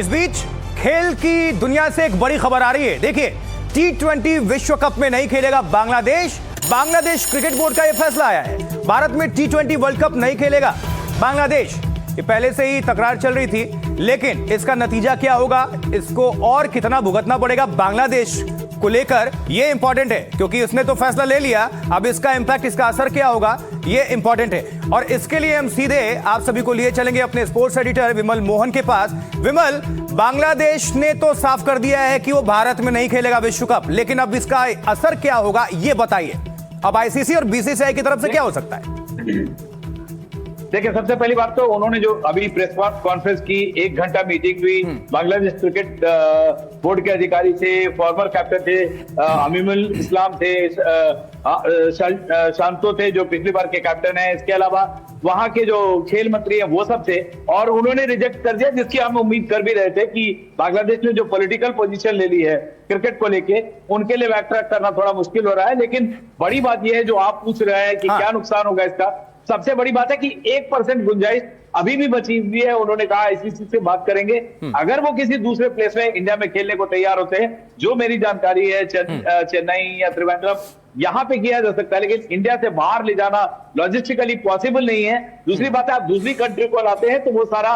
इस बीच खेल की दुनिया से एक बड़ी खबर आ रही है। देखिए, T20 विश्व कप में नहीं खेलेगा बांग्लादेश। बांग्लादेश क्रिकेट बोर्ड का यह फैसला आया है। भारत में T20 वर्ल्ड कप नहीं खेलेगा बांग्लादेश। ये पहले से ही तकरार चल रही थी, लेकिन इसका नतीजा क्या होगा, इसको और कितना भुगतना पड़ेगा बांग्लादेश को लेकर, ये इंपॉर्टेंट है, क्योंकि उसने तो फैसला ले लिया। अब इसका इंपैक्ट, इसका असर क्या होगा, ये इंपॉर्टेंट है। और इसके लिए हम सीधे आप सभी को लिए चलेंगे अपने स्पोर्ट्स एडिटर विमल मोहन के पास। विमल, बांग्लादेश ने तो साफ कर दिया है कि वो भारत में नहीं खेलेगा विश्व कप, लेकिन अब इसका असर क्या होगा, ये बताइए। अब आईसीसी और बीसीसीआई की तरफ से क्या हो सकता है? देखिए, सबसे पहली बात तो उन्होंने जो अभी प्रेस कॉन्फ्रेंस की 1 घंटा मीटिंग हुई, बांग्लादेश क्रिकेट बोर्ड के अधिकारी थे, फॉर्मर कैप्टन थे, अमीमुल इस्लाम थे, शांतो थे जो पिछली बार के कैप्टन है, इसके अलावा वहां के जो खेल मंत्री हैं वो सब थे, और उन्होंने रिजेक्ट कर दिया, जिसकी हम उम्मीद कर भी रहे थे कि बांग्लादेश ने जो पॉलिटिकल पोजीशन ले ली है क्रिकेट को लेके, उनके लिए बैकट्रैक करना थोड़ा मुश्किल हो रहा है। लेकिन बड़ी बात यह है जो आप पूछ रहे हैं कि क्या नुकसान होगा इसका, सबसे बड़ी बात है कि 1% गुंजाइश अभी भी बची हुई है। उन्होंने कहा आईसीसी से बात करेंगे, अगर वो किसी दूसरे प्लेस में इंडिया में खेलने को तैयार होते हैं, जो मेरी जानकारी है चेन्नई या त्रिवेंद्रम, यहां पे किया जा सकता है, लेकिन इंडिया से बाहर ले जाना लॉजिस्टिकली पॉसिबल नहीं है। दूसरी बात है, आप दूसरी कंट्री को लाते हैं तो वो सारा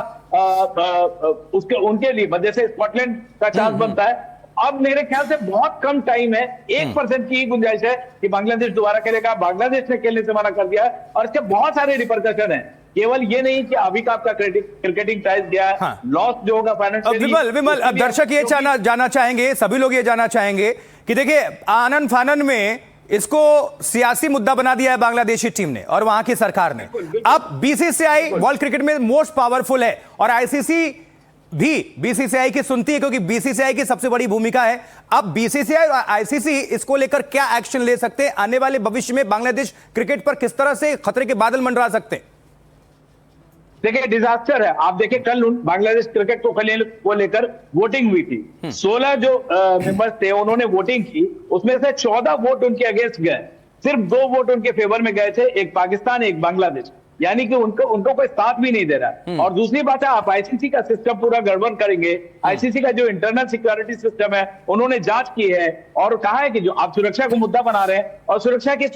उसके उनके लिए जैसे स्कॉटलैंड का चांस बनता है। अब मेरे ख्याल से बहुत कम टाइम है, 1% की गुंजाइश है कि बांग्लादेश दोबारा खेलेगा। बांग्लादेश ने खेलने से मना कर दिया है, और इसके बहुत सारे रिपरकशन हैं। केवल ये नहीं कि अभी का आपका क्रिकेटिंग प्राइस गया है, लॉस जो होगा फाइनेंशियली। विमल, अब दर्शक ये जानना चाहेंगे, सभी लोग ये जानना चाहेंगे कि देखिए, आनन फानन में इसको सियासी मुद्दा बना दिया है बांग्लादेशी टीम ने और वहां की सरकार ने। अब बीसीसीआई वर्ल्ड क्रिकेट में मोस्ट पावरफुल है, और आईसीसी भी बीसीसीआई की सुनती है, क्योंकि बीसीसीआई की सबसे बड़ी भूमिका है। अब बीसीसीआई और आईसीसी इसको लेकर क्या एक्शन ले सकते हैं? आने वाले भविष्य में बांग्लादेश क्रिकेट पर किस तरह से खतरे के बादल मंडरा सकते हैं? देखिए, डिजास्टर है। आप देखिए, कल बांग्लादेश क्रिकेट को लेकर वोटिंग हुई थी। 16 जो मेंबर्स थे उन्होंने वोटिंग की, उसमें से 14 वोट उनके अगेंस्ट गए, सिर्फ 2 वोट उनके फेवर में गए थे, एक पाकिस्तान एक बांग्लादेश, यानी कि उनको कोई साथ भी नहीं दे रहा है। और दूसरी बात है, आप आईसीसी का सिस्टम पूरा गड़बड़ करेंगे। आईसीसी का जो इंटरनल सिक्योरिटी सिस्टम है, उन्होंने जांच की है और कहा है कि जो आप सुरक्षा को मुद्दा बना रहे हैं, और सुरक्षा के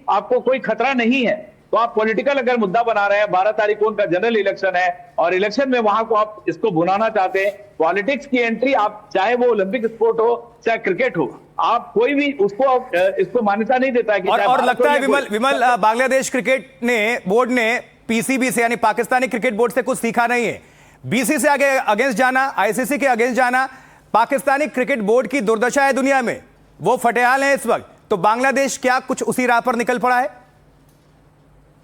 आपको कोई खतरा नहीं है, तो आप पॉलिटिकल अगर मुद्दा बना रहे हैं, 12 तारीख को उनका जनरल इलेक्शन है, और इलेक्शन में वहां को आप इसको भुनाना चाहते हैं। पॉलिटिक्स की एंट्री, आप चाहे वो ओलंपिक स्पोर्ट हो चाहे क्रिकेट हो, आप कोई भी इसको मान्यता नहीं देता है कि और लगता है विमल, बांग्लादेश क्रिकेट बोर्ड ने पीसीबी से, यानी पाकिस्तानी क्रिकेट बोर्ड से कुछ सीखा नहीं है। बीसीसीआई आगे अगेंस्ट जाना, आईसीसी के अगेंस्ट जाना, पाकिस्तानी क्रिकेट बोर्ड की दुर्दशा है दुनिया में, वो फटेहाल है इस वक्त। तो बांग्लादेश क्या कुछ उसी राह पर निकल पड़ा है?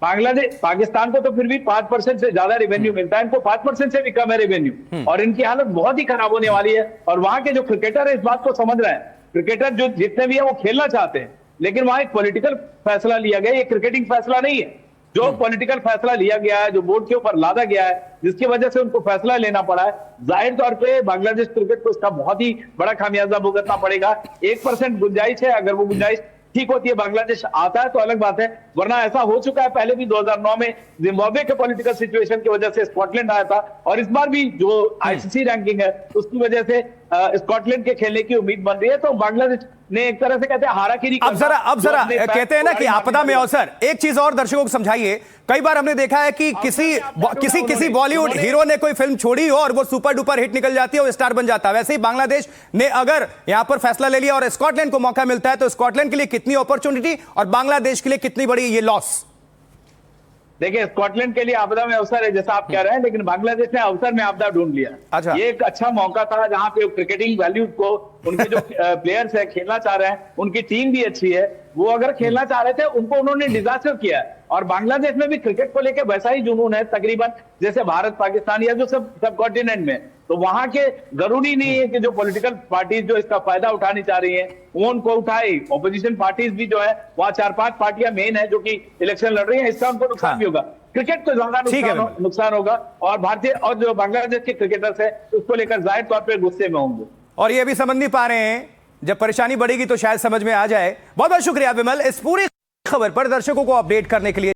पाकिस्तान को तो फिर भी 5% से ज्यादा रेवेन्यू मिलता है, इनको 5% से भी कम है रेवेन्यू, और इनकी हालत बहुत ही खराब होने वाली है। और वहां के जो क्रिकेटर है इस बात को समझ रहे हैं, क्रिकेटर जो जितने भी है वो खेलना चाहते हैं, लेकिन वहां एक पॉलिटिकल फैसला लिया गया, ये क्रिकेटिंग फैसला नहीं है। जो पॉलिटिकल फैसला लिया गया है, जो बोर्ड के ऊपर लादा गया है, जिसकी वजह से उनको फैसला लेना पड़ा है, जाहिर तौर पे बांग्लादेश क्रिकेट को इसका बहुत ही बड़ा खामियाजा भुगतना पड़ेगा। 1% गुंजाइश है, अगर वो गुंजाइश ठीक होती है, बांग्लादेश आता है तो अलग बात है, वरना ऐसा हो चुका है पहले भी 2009 में जिम्बाब्वे के पॉलिटिकल सिचुएशन की वजह से स्कॉटलैंड आया था, और इस बार भी जो आईसीसी रैंकिंग है उसकी वजह से स्कॉटलैंड के खेलने की उम्मीद बन रही है। तो बांग्लादेश ने एक तरह से कहते हैं हाराकिरी। अब जरा कहते हैं ना कि आपदा में अवसर। एक चीज और दर्शकों को समझाइए, कई बार हमने देखा है कि किसी बॉलीवुड हीरो ने कोई फिल्म छोड़ी हो और वो सुपर डुपर हिट निकल जाती है, वो स्टार बन जाता है। वैसे ही बांग्लादेश ने अगर यहां पर फैसला ले लिया और स्कॉटलैंड को मौका मिलता है, तो स्कॉटलैंड के लिए कितनी अपॉर्चुनिटी और बांग्लादेश के लिए कितनी बड़ी ये लॉस? देखिए, स्कॉटलैंड के लिए आपदा में अवसर है जैसा आप कह रहे हैं, लेकिन बांग्लादेश ने अवसर में आपदा ढूंढ लिया। अच्छा। ये एक अच्छा मौका था जहां पे क्रिकेटिंग वैल्यू को, उनके जो प्लेयर्स है खेलना चाह रहे हैं, उनकी टीम भी अच्छी है, वो अगर खेलना चाह रहे थे, उनको उन्होंने डिजास्टर किया है। और बांग्लादेश में भी क्रिकेट को लेकर वैसा ही जुनून है तकरीबन जैसे भारत पाकिस्तान या जो सब कॉन्टिनेंट में। तो वहां के जरूरी नहीं है कि जो पॉलिटिकल पार्टीज जो इसका फायदा उठानी चाह रही हैं वो उनको उठाए। ऑपोजिशन पार्टीज भी जो है, वहां 4-5 पार्टियां मेन है जो कि इलेक्शन लड़ रही है, इसका उनको नुकसान भी होगा। क्रिकेट को ज्यादा नुकसान होगा, और भारतीय और जो बांग्लादेश के क्रिकेटर्स है उसको लेकर जाहिर तौर पर गुस्से में होंगे, और ये भी समझ नहीं पा रहे हैं। जब परेशानी बढ़ेगी तो शायद समझ में आ जाए। बहुत बहुत शुक्रिया विमल, इस पूरी खबर पर दर्शकों को अपडेट करने के लिए।